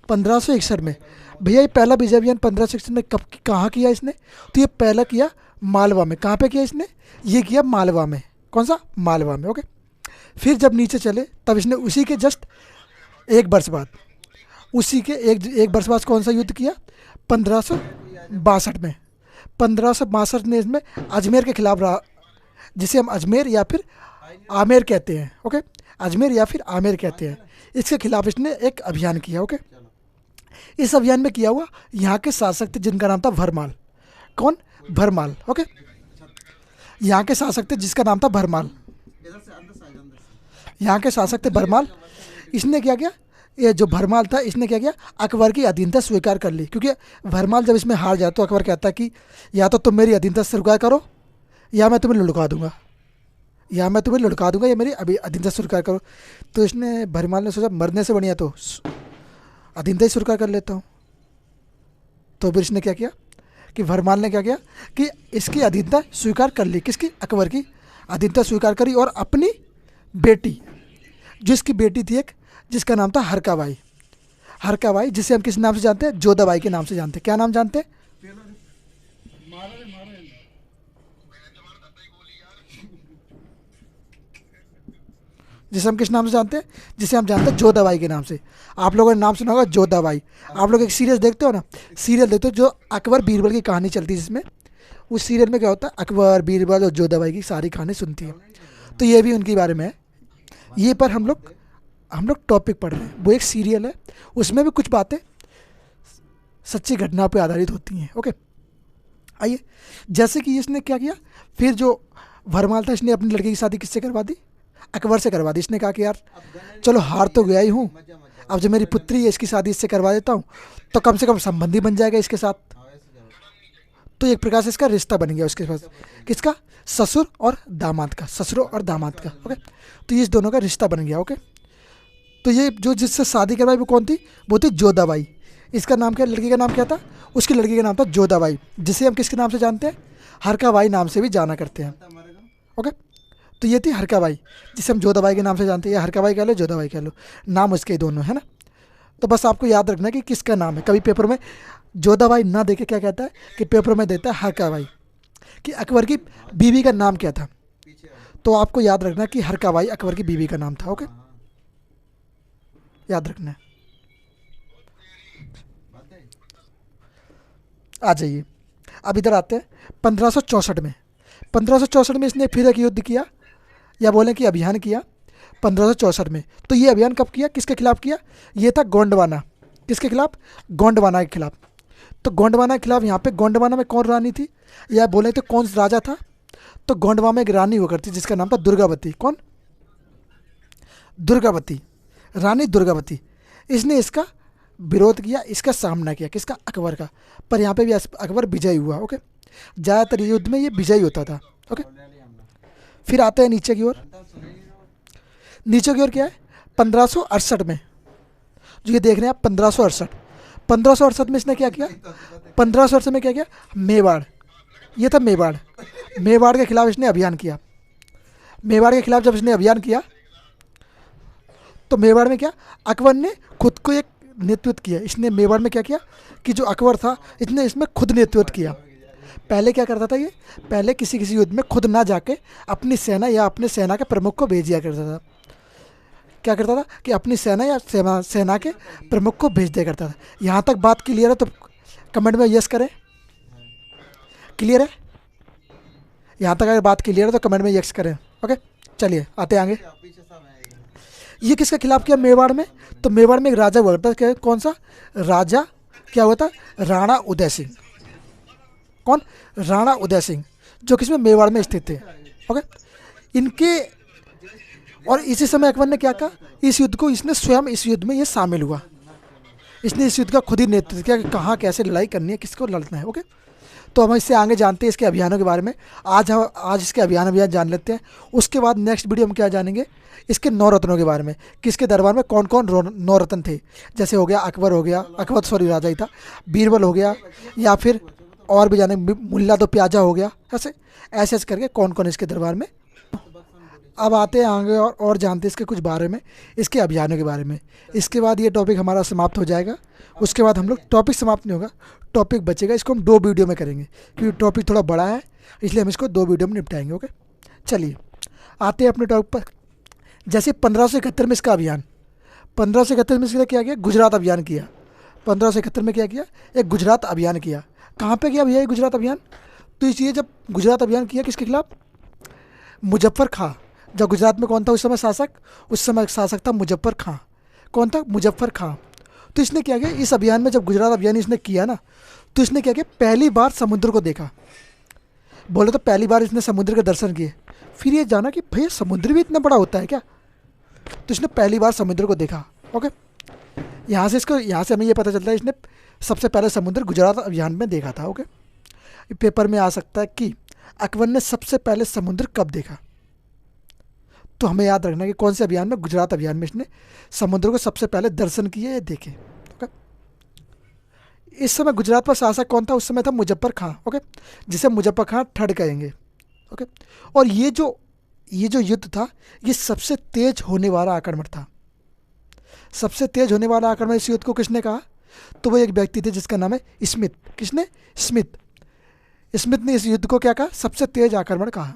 1561 में। भैया ये पहला विजय अभियान 1561 में कब, कहाँ किया इसने? तो ये पहला किया मालवा में। कहाँ पे किया इसने? ये किया मालवा में। कौन सा? मालवा में। ओके, फिर जब नीचे चले तब इसने उसी के जस्ट 1 वर्ष बाद, उसी के एक वर्ष बाद कौन सा युद्ध किया? 1562 में। 1562 ने इसमें अजमेर के खिलाफ रहा, जिसे हम अजमेर या फिर आमेर कहते हैं। ओके, अजमेर या फिर आमेर कहते हैं, इसके खिलाफ इसने एक अभियान किया। ओके, इस अभियान में किया हुआ यहाँ के शासक थे जिनका नाम था भरमाल। कौन? भरमाल। ओके, यहाँ के शासक थे जिसका नाम था भरमाल। यहाँ के शासक थे भरमाल। इसने क्या किया? ये जो भरमाल था इसने क्या किया? अकबर की अधीनता स्वीकार कर ली, क्योंकि भरमाल जब इसमें हार जाए तो अकबर कहता है कि या तो तुम मेरी अधीनता स्वीकार करो या मैं तुम्हें लुढ़का दूंगा, या मेरी अभी अधीनता स्वीकार करो। तो इसने भरमाल ने सोचा मरने से बढ़िया तो अधीनता ही स्वीकार कर लेता हूँ। तो फिर इसने क्या किया कि भरमाल ने क्या किया कि इसकी अधीनता स्वीकार कर ली। किसकी? अकबर की अधीनता स्वीकार करी, और अपनी बेटी, जिसकी बेटी थी एक, जिसका नाम था हरकाबाई। हरकाबाई, जिसे हम किस नाम से जानते हैं? जोधाबाई के नाम से जानते हैं। क्या नाम जानते हैं? जिसे हम किस नाम से जानते हैं? जिसे हम जानते हैं जोधाबाई के नाम से। आप लोगों ने नाम सुना होगा जोधाबाई। आप लोग एक सीरियल देखते हो ना, सीरियल देखते हो जो अकबर बीरबल की कहानी चलती है, जिसमें उस सीरियल में क्या होता है? अकबर, बीरबल और जोधाबाई की सारी कहानी सुनती है। तो ये भी उनके बारे में है। ये पर हम लोग टॉपिक पढ़ रहे हैं, वो एक सीरियल है, उसमें भी कुछ बातें सच्ची घटना पर आधारित होती हैं। ओके, आइए, जैसे कि इसने क्या किया, फिर जो भरमाल था इसने अपनी लड़की की शादी किससे करवा दी? अकबर से करवा दी। इसने कहा कि यार चलो हार तो गया ही हूँ, अब जो मेरी पुत्री है इसकी शादी इससे करवा देता हूँ, तो कम से कम संबंधी बन जाएगा इसके साथ। तो एक प्रकार से इसका रिश्ता बन गया उसके पास। किसका? ससुर और दामाद का। ओके, तो इस दोनों का रिश्ता बन गया। ओके, तो ये जो जिससे शादी करवाई वो कौन थी? वो थी जोधाबाई। इसका नाम क्या? लड़की का नाम क्या था? उसकी लड़की का नाम था जोधाबाई, जिसे हम किसके नाम से जानते हैं? हरकाबाई नाम से भी जाना करते हैं। ओके, तो ये थी हरकाबाई, जिसे हम जोधाबाई के नाम से जानते हैं, या हरकाबाई कह लो, जोधाबाई कह लो, नाम उसके दोनों है ना। तो बस आपको याद रखना है कि किसका नाम है। कभी पेपर में जोधाबाई ना देके क्या कहता है कि पेपर में देता है हरकाबाई, कि अकबर की बीवी का नाम क्या था। तो आपको याद रखना कि हरकाबाई अकबर की बीवी का नाम था। ओके, याद रखना है। आ जाइए, अब इधर आते हैं 1564 में। 1564 में इसने फिर एक युद्ध किया, या बोलें कि अभियान किया 1564 में। तो ये अभियान कब किया? किसके खिलाफ किया? ये था गोंडवाना। किसके खिलाफ? गोंडवाना के खिलाफ। तो गोंडवाना के खिलाफ, यहाँ पे गोंडवाना में कौन रानी थी, या बोले तो कौन राजा था? तो गोंडवाना में एक रानी हुआ करती जिसका नाम था दुर्गावती। कौन? दुर्गावती, रानी दुर्गावती। इसने इसका विरोध किया, इसका सामना किया। किसका? अकबर का। पर यहाँ पे भी अकबर विजयी हुआ। ओके, ज़्यादातर युद्ध में ये विजयी होता था। ओके, फिर आते हैं नीचे की ओर। नीचे की ओर क्या है? 1568 में, जो ये देख रहे हैं आप 1568 में इसने क्या किया? 1568 में क्या किया? मेवाड़, ये था मेवाड़। मेवाड़ के खिलाफ इसने अभियान किया। मेवाड़ के खिलाफ जब इसने अभियान किया तो मेवाड़ में क्या? अकबर ने खुद को एक नेतृत्व किया। इसने मेवाड़ में क्या किया कि जो अकबर था इसने इसमें खुद नेतृत्व किया। पहले क्या करता था ये? पहले किसी युद्ध में खुद ना जाके अपनी सेना या अपने सेना के प्रमुख को भेज दिया करता था। क्या करता था कि अपनी सेना या सेना के प्रमुख को भेज दिया करता था। यहाँ तक बात क्लियर है तो कमेंट में यस करें। क्लियर है? यहाँ तक अगर बात क्लियर है तो कमेंट में यस करें। ओके, चलिए आते आगे। ये किसके खिलाफ किया मेवाड़ में? तो मेवाड़ में एक राजा हुआ था। कौन सा राजा? क्या हुआ था? राणा उदय सिंह। कौन? राणा उदय सिंह, जो किसमें? मेवाड़ में स्थित थे। ओके, इनके और इसी समय अकबर ने क्या कहा, इस युद्ध को इसने स्वयं इस युद्ध में ये शामिल हुआ, इसने इस युद्ध का खुद ही नेतृत्व किया कि कहाँ कैसे लड़ाई करनी है, किसको लड़ना है। ओके, तो हम इससे आगे जानते हैं इसके अभियानों के बारे में। आज इसके अभियान जान लेते हैं। उसके बाद नेक्स्ट वीडियो में क्या जानेंगे, इसके नौ रत्नों के बारे में, किसके दरबार में कौन कौन नौ रत्न थे। जैसे हो गया अकबर, हो गया अकबर सॉरी राजा ही था, बीरबल हो गया, या फिर और भी जाने मुल्ला दो प्याजा हो गया, ऐसे ऐसे ऐसे करके कौन कौन इसके दरबार में। अब आते हैं आगे और जानते हैं इसके कुछ बारे में, इसके अभियानों के बारे में। इसके बाद ये टॉपिक हमारा समाप्त हो जाएगा। उसके बाद हम लोग, टॉपिक समाप्त नहीं होगा, टॉपिक बचेगा, इसको हम 2 वीडियो में करेंगे क्योंकि टॉपिक थोड़ा बड़ा है, इसलिए हम इसको 2 वीडियो में निपटाएंगे। ओके, चलिए आते हैं अपने टॉपिक पर। जैसे 1571 में इसका अभियान, 1571 में इसका क्या किया, गुजरात अभियान किया। 1571 में क्या किया, एक गुजरात अभियान किया। कहाँ पे किया भैया ये गुजरात अभियान, तो इसलिए जब गुजरात अभियान किया किसके खिलाफ, मुजफ्फर खां। जब गुजरात में कौन था उस समय शासक, उस समय शासक था मुजफ्फर खां। कौन था, मुजफ्फर खां। तो इसने क्या किया, इस अभियान में जब गुजरात अभियान इसने किया ना, तो इसने क्या किया, पहली बार समुद्र को देखा। बोले तो पहली बार इसने समुद्र के दर्शन किए। फिर ये जाना कि भैया समुद्र भी इतना बड़ा होता है क्या, तो इसने पहली बार समुद्र को देखा। ओके, यहाँ से हमें ये पता चलता है इसने सबसे पहले समुद्र गुजरात अभियान में देखा था। ओके, पेपर में आ सकता है कि अकबर ने सबसे पहले समुद्र कब देखा, तो हमें याद रखना कि कौन से अभियान में, गुजरात अभियान में इसने समुद्र को सबसे पहले दर्शन किए या देखे। ओके, इस समय गुजरात पर शासक कौन था, उस समय था मुजफ्फर खां। ओके, जिसे मुजफ्फर खां थर्ड कहेंगे। ओके, और ये जो युद्ध था, ये सबसे तेज होने वाला आक्रमण था। सबसे तेज होने वाला आक्रमण इस युद्ध को किसने कहा, तो वो एक व्यक्ति थे जिसका नाम है स्मिथ। किसने, स्मिथ ने इस युद्ध को क्या कहा, सबसे तेज आक्रमण कहा।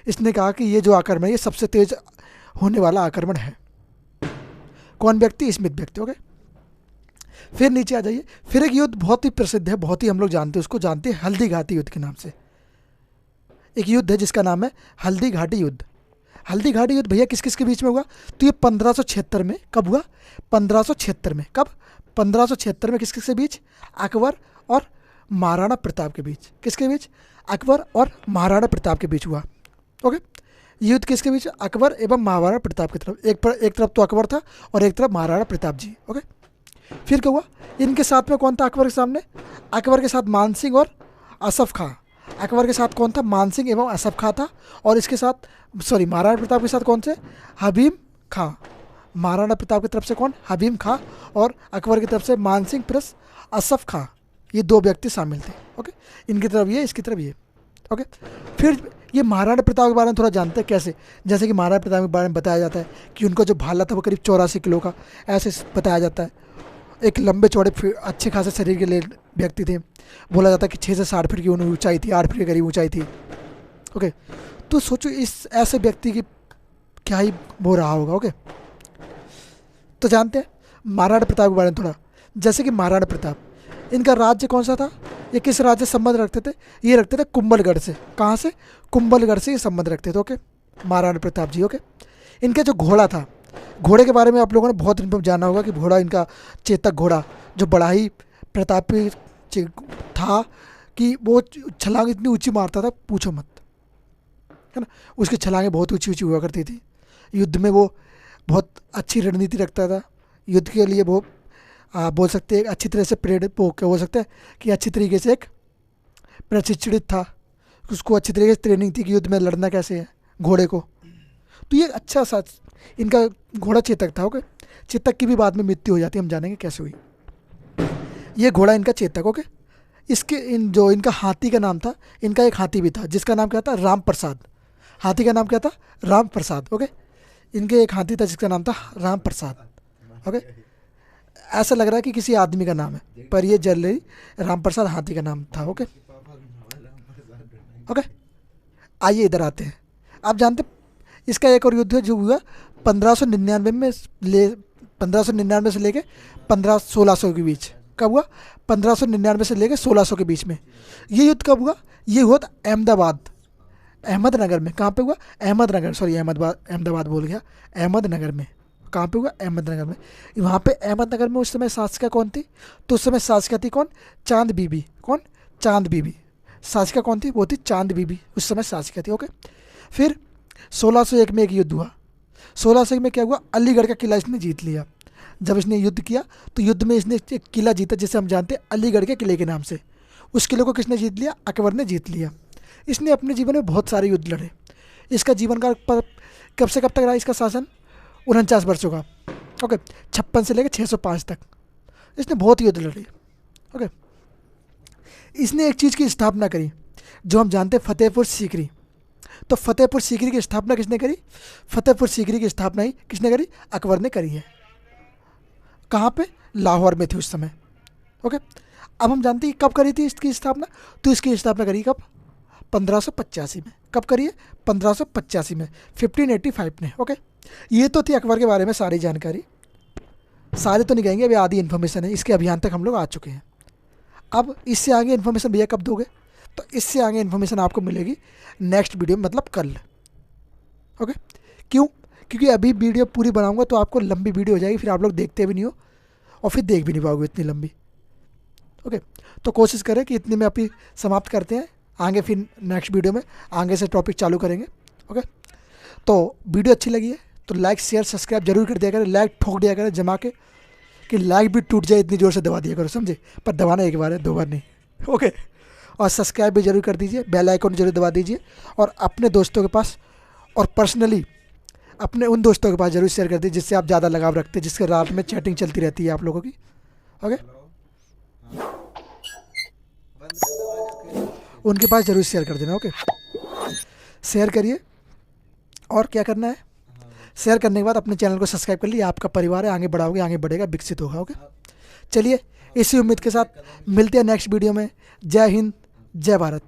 इसने कहा कि ये जो आक्रमण है ये सबसे तेज होने वाला आक्रमण है। कौन व्यक्ति, स्मिथ व्यक्ति। ओके, फिर नीचे आ जाइए। फिर एक युद्ध बहुत ही प्रसिद्ध है, बहुत ही हम लोग जानते हैं, उसको जानते हैं हल्दी घाटी युद्ध के नाम से। एक युद्ध है जिसका नाम है हल्दी घाटी युद्ध। हल्दी घाटी युद्ध भैया किस किस के बीच में हुआ, तो ये 1576 में। कब हुआ, 1576 में। कब, 1576 में किस किस के बीच, अकबर और महाराणा प्रताप के बीच। किसके बीच, अकबर और महाराणा प्रताप के बीच हुआ। ओके, युद्ध किसके बीच, अकबर एवं महाराणा प्रताप की तरफ। एक तरफ तो अकबर था और एक तरफ महाराणा प्रताप जी। ओके, फिर क्या हुआ, इनके साथ में कौन था अकबर के सामने, अकबर के साथ मान सिंह और असफ खां। अकबर के साथ कौन था, मान सिंह एवं असफ खां था। और इसके साथ महाराणा प्रताप के साथ कौन से, हबीब खां। महाराणा प्रताप की तरफ से कौन, हबीब खां, और अकबर की तरफ से मान सिंह प्लस असफ खां। ये 2 व्यक्ति शामिल थे। ओके, इनकी तरफ ये, इसकी तरफ ये। ओके, फिर ये महाराणा प्रताप के बारे में थोड़ा जानते हैं कैसे। जैसे कि महाराणा प्रताप के बारे में बताया जाता है कि उनका जो भाला था वो करीब 84 किलो का, ऐसे बताया जाता है। एक लंबे चौड़े अच्छे खासे शरीर के लिए व्यक्ति थे। बोला जाता है कि 6 से 7 फीट की उन्हें ऊंचाई थी, 8 फीट के करीब ऊंचाई थी। ओके, तो सोचो इस ऐसे व्यक्ति की क्या ही वो रहा होगा। ओके, तो जानते हैं महाराणा प्रताप के बारे में थोड़ा। जैसे कि महाराणा प्रताप, इनका राज्य कौन सा था, ये किस राज्य से संबंध रखते थे, ये रखते थे कुंभलगढ़ से। कहाँ से, कुंभलगढ़ से ये संबंध रखते थे। ओके, महाराणा प्रताप जी। ओके, इनका जो घोड़ा था, घोड़े के बारे में आप लोगों ने बहुत जाना होगा कि घोड़ा इनका चेतक घोड़ा जो बड़ा ही प्रतापी था कि वो छलांग इतनी ऊंची मारता था पूछो मत, है ना। उसकी छलांगें बहुत ऊंची ऊंची हुआ करती थी। युद्ध में वो बहुत अच्छी रणनीति रखता था। युद्ध के लिए वो बोल सकते हैं अच्छी तरह से प्रेरित, क्या बोल सकते हैं कि अच्छी तरीके से एक प्रशिक्षित था। उसको अच्छी तरीके से ट्रेनिंग थी कि युद्ध में लड़ना कैसे है घोड़े को। तो ये अच्छा सा इनका घोड़ा चेतक था। ओके, चेतक की भी बाद में मृत्यु हो जाती है, हम जानेंगे कैसे हुई। ये घोड़ा इनका चेतक। ओके, जो इनका हाथी का नाम था, इनका एक हाथी भी था जिसका नाम क्या था, राम प्रसाद। हाथी का नाम क्या था, राम प्रसाद। ओके, इनके एक हाथी था जिसका नाम था राम प्रसाद। ओके, ऐसा लग रहा है कि किसी आदमी का नाम है, पर ये जनरली राम प्रसाद हाथी का नाम था। ओके, ओके, आइए इधर आते हैं। आप जानते इसका एक और युद्ध है जो हुआ 1599 में 1599 से लेके 1600 के बीच। कब हुआ, 1599 से लेके 1600 के बीच में। ये युद्ध कब हुआ, ये हुआ अहमदनगर में। कहाँ पे हुआ, अहमदाबाद बोल गया, अहमदनगर में। कहाँ पे हुआ, अहमदनगर में। वहाँ पे अहमदनगर में उस समय शासिका कौन थी, तो उस समय शासिका थी कौन, चांद बीबी। कौन, चांद बीबी। शासिका कौन थी, वो थी चांद बीबी, उस समय शासिका थी। ओके, फिर 1601 में एक युद्ध हुआ। 1600 में क्या हुआ, अलीगढ़ का किला इसने जीत लिया। जब इसने युद्ध किया तो युद्ध में इसने एक किला जीता जिसे हम जानते हैं अलीगढ़ के किले के नाम से। उस किले को किसने जीत लिया, अकबर ने जीत लिया। इसने अपने जीवन में बहुत सारे युद्ध लड़े। इसका जीवन काल कब से कब तक रहा इसका शासन, 49 वर्षों का। ओके, 56 से लेकर 605 तक इसने बहुत युद्ध लड़े। ओके, इसने एक चीज़ की स्थापना करी जो हम जानते हैं, फतेहपुर सीकरी। तो फतेहपुर सीकरी की स्थापना किसने करी, फतेहपुर सीकरी की स्थापना ही किसने करी, अकबर ने करी है। कहाँ पे, लाहौर में थी उस समय। ओके, अब हम जानते हैं कब करी थी इसकी स्थापना। तो इसकी स्थापना करी कब, 1585 में। कब करी है, 1585 में, 1585 में। ओके, ये तो थी अकबर के बारे में सारी जानकारी। सारे तो नहीं कहेंगे, अभी आधी इन्फॉर्मेशन है, इसके अभियान तक हम लोग आ चुके हैं। अब इससे आगे इन्फॉर्मेशन भैया कब दोगे, तो इससे आगे इन्फॉर्मेशन आपको मिलेगी नेक्स्ट वीडियो में, मतलब कल। ओके, क्यों, क्योंकि अभी वीडियो पूरी बनाऊंगा तो आपको लंबी वीडियो हो जाएगी, फिर आप लोग देखते भी नहीं हो और फिर देख भी नहीं पाओगे इतनी लंबी। ओके, तो कोशिश करें कि इतनी में अभी समाप्त करते हैं, आगे फिर नेक्स्ट वीडियो में आगे से टॉपिक चालू करेंगे। ओके, तो वीडियो अच्छी लगी है तो लाइक शेयर सब्सक्राइब जरूर कर दिया करें, लाइक ठोक दिया करें जमा के, कि लाइक भी टूट जाए इतनी ज़ोर से दबा दिया करो, समझे, पर दबाना एक बार है, 2 बार नहीं। ओके, और सब्सक्राइब भी जरूर कर दीजिए, बेल आइकन जरूर दबा दीजिए, और अपने दोस्तों के पास और पर्सनली अपने उन दोस्तों के पास जरूर शेयर कर दीजिए जिससे आप ज़्यादा लगाव रखते हैं, जिसके रात में चैटिंग चलती रहती है आप लोगों की। ओके, उनके पास जरूर शेयर कर देना। ओके, शेयर करिए, और क्या करना है, शेयर करने के बाद अपने चैनल को सब्सक्राइब कर लीजिए। आपका परिवार है, आगे बढ़ाओगे, आगे बढ़ेगा, विकसित होगा। ओके, चलिए इसी उम्मीद के साथ मिलते हैं नेक्स्ट वीडियो में। जय हिंद, जय भारत।